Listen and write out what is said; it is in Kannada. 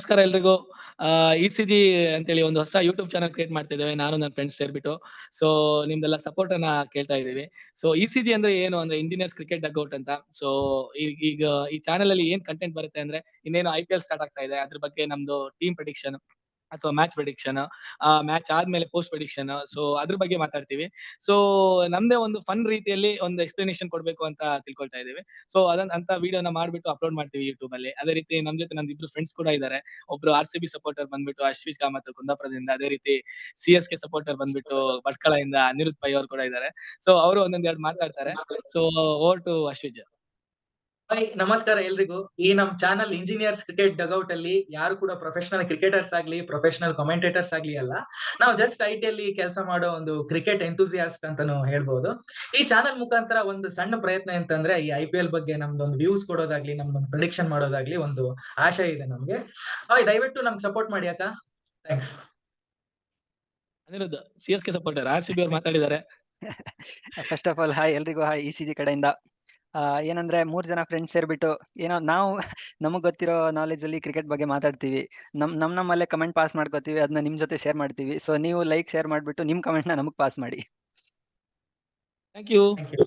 ನಮಸ್ಕಾರ ಎಲ್ರಿಗೂ. ಇ.ಸಿ.ಜಿ ಅಂತೇಳಿ ಒಂದು ಹೊಸ ಯೂಟ್ಯೂಬ್ ಚಾನಲ್ ಕ್ರಿಯೇಟ್ ಮಾಡ್ತಾ ಇದ್ದೇವೆ ನಾನು ನನ್ನ ಫ್ರೆಂಡ್ಸ್ ಸೇರ್ಬಿಟ್ಟು. ಸೊ ನಿಮ್ದೆಲ್ಲ ಸಪೋರ್ಟನ್ನ ಕೇಳ್ತಾ ಇದ್ದೀವಿ. ಸೊ ಇ.ಸಿ.ಜಿ ಅಂದ್ರೆ ಏನು ಅಂದ್ರೆ ಇಂಜಿನಿಯರ್ಸ್ ಕ್ರಿಕೆಟ್ ಡಗ್ಔಟ್ ಅಂತ. ಸೊ ಈಗ ಈ ಚಾನಲಲ್ಲಿ ಏನ್ ಕಂಟೆಂಟ್ ಬರುತ್ತೆ ಅಂದ್ರೆ ಇನ್ನೇನು ಐ.ಪಿ.ಎಲ್ ಸ್ಟಾರ್ಟ್ ಆಗ್ತಾ ಇದೆ. ಅದ್ರ ಬಗ್ಗೆ ನಮ್ದು ಟೀಮ್ ಪ್ರೆಡಿಕ್ಷನ್ ಅಥವಾ ಮ್ಯಾಚ್ ಪ್ರೆಡಿಕ್ಷನ್, ಮ್ಯಾಚ್ ಆದ್ಮೇಲೆ ಪೋಸ್ಟ್ ಪ್ರೆಡಿಕ್ಷನ್. ಸೊ ಅದ್ರ ಬಗ್ಗೆ ಮಾತಾಡ್ತೀವಿ. ಸೊ ನಮ್ದೇ ಒಂದು ಫನ್ ರೀತಿಯಲ್ಲಿ ಒಂದು ಎಕ್ಸ್‌ಪ್ಲನೇಷನ್ ಕೊಡ್ಬೇಕು ಅಂತ ತಿಳ್ಕೊಳ್ತಾ ಇದ್ದೀವಿ. ಸೊ ಅಂತ ವಿಡಿಯೋನ ಮಾಡ್ಬಿಟ್ಟು ಅಪ್‌ಲೋಡ್ ಮಾಡ್ತೀವಿ ಯೂಟ್ಯೂಬ್ ಅಲ್ಲಿ. ಅದೇ ರೀತಿ ನಮ್ ಜೊತೆ ನಂದು ಇಬ್ರು ಫ್ರೆಂಡ್ಸ್ ಕೂಡ ಇದ್ದಾರೆ. ಒಬ್ರು ಆರ್-ಸಿ-ಬಿ ಸಪೋರ್ಟರ್ ಬಂದ್ಬಿಟ್ಟು ಅಶ್ವಿಜ್ ಕಾಮತ್ ಕುಂದಾಪುರದಿಂದ, ಅದೇ ರೀತಿ ಸಿ.ಎಸ್.ಕೆ ಸಪೋರ್ಟರ್ ಬಂದ್ಬಿಟ್ಟು ಭಟ್ಕಳದಿಂದ ಅನಿರುದ್ಧ್ ಪೈ ಅವರು ಕೂಡ ಇದ್ದಾರೆ. ಸೊ ಅವರು ಒಂದೊಂದೆರಡು ಮಾತಾಡ್ತಾರೆ. So over to Ashwij. ನಮಸ್ಕಾರ ಎಲ್ರಿಗೂ. ಈ ನಮ್ ಚಾನಲ್ ಇಂಜಿನಿಯರ್ಸ್ ಕ್ರಿಕೆಟ್ ಡಗೌಟ್ ಅಲ್ಲಿ ಯಾರು ಕೂಡ ಪ್ರೊಫೆಷನಲ್ ಕ್ರಿಕೆಟರ್ಸ್ ಆಗ್ಲಿ, ಪ್ರೊಫೆಷನಲ್ ಕಮೆಂಟೇಟರ್ಸ್ ಆಗ್ಲಿ ಅಲ್ಲ. ನಾವು ಜಸ್ಟ್ ಐಟಿಯಲ್ಲಿ ಕೆಲಸ ಮಾಡೋ ಒಂದು ಕ್ರಿಕೆಟ್ ಎಂತೂಸಿಯಾಸ್ಟ್ ಅಂತಾನು ಹೇಳ್ಬಹುದು. ಈ ಚಾನಲ್ ಮುಖಾಂತರ ಒಂದು ಸಣ್ಣ ಪ್ರಯತ್ನ ಅಂತಂದ್ರೆ ಈ ಐ.ಪಿ.ಎಲ್ ಬಗ್ಗೆ ನಮ್ದೊಂದು ವ್ಯೂಸ್ ಕೊಡೋದಾಗ್ಲಿ, ನಮ್ದೊಂದು ಪ್ರಿಡಿಕ್ಷನ್ ಮಾಡೋದಾಗ್ಲಿ ಒಂದು ಆಶಯ ಇದೆ ನಮ್ಗೆ. ದಯವಿಟ್ಟು ನಮ್ಗೆ ಸಪೋರ್ಟ್ ಮಾಡಿ ಅಕ್ಕ. Thanks. Anirudh CSK supporter, RCB ಅವ್ರು ಮಾತಾಡಿದ್ದಾರೆ. ಫಸ್ಟ್ ಆಫ್ ಆಲ್ ಹಾಯ್ ಎಲ್ರಿಗೂ, ಹಾಯ್ ಇ.ಸಿ.ಜಿ ಕಡೆಯಿಂದ. ಏನಂದ್ರೆ 3 ಜನ ಫ್ರೆಂಡ್ಸ್ ಸೇರ್ಬಿಟ್ಟು ಏನೋ ನಾವು ನಮಗ್ ಗೊತ್ತಿರೋ ನಾಲೆಜ್ ಅಲ್ಲಿ ಕ್ರಿಕೆಟ್ ಬಗ್ಗೆ ಮಾತಾಡ್ತೀವಿ. ನಮ್ಮಲ್ಲೇ ಕಮೆಂಟ್ ಪಾಸ್ ಮಾಡ್ಕೋತೀವಿ, ಅದನ್ನ ನಿಮ್ ಜೊತೆ ಶೇರ್ ಮಾಡ್ತೀವಿ. ಸೊ ನೀವು ಲೈಕ್ ಶೇರ್ ಮಾಡ್ಬಿಟ್ಟು ನಿಮ್ ಕಮೆಂಟ್ ನ ನಮಗ್ ಪಾಸ್ ಮಾಡಿ. Thank you. Thank you.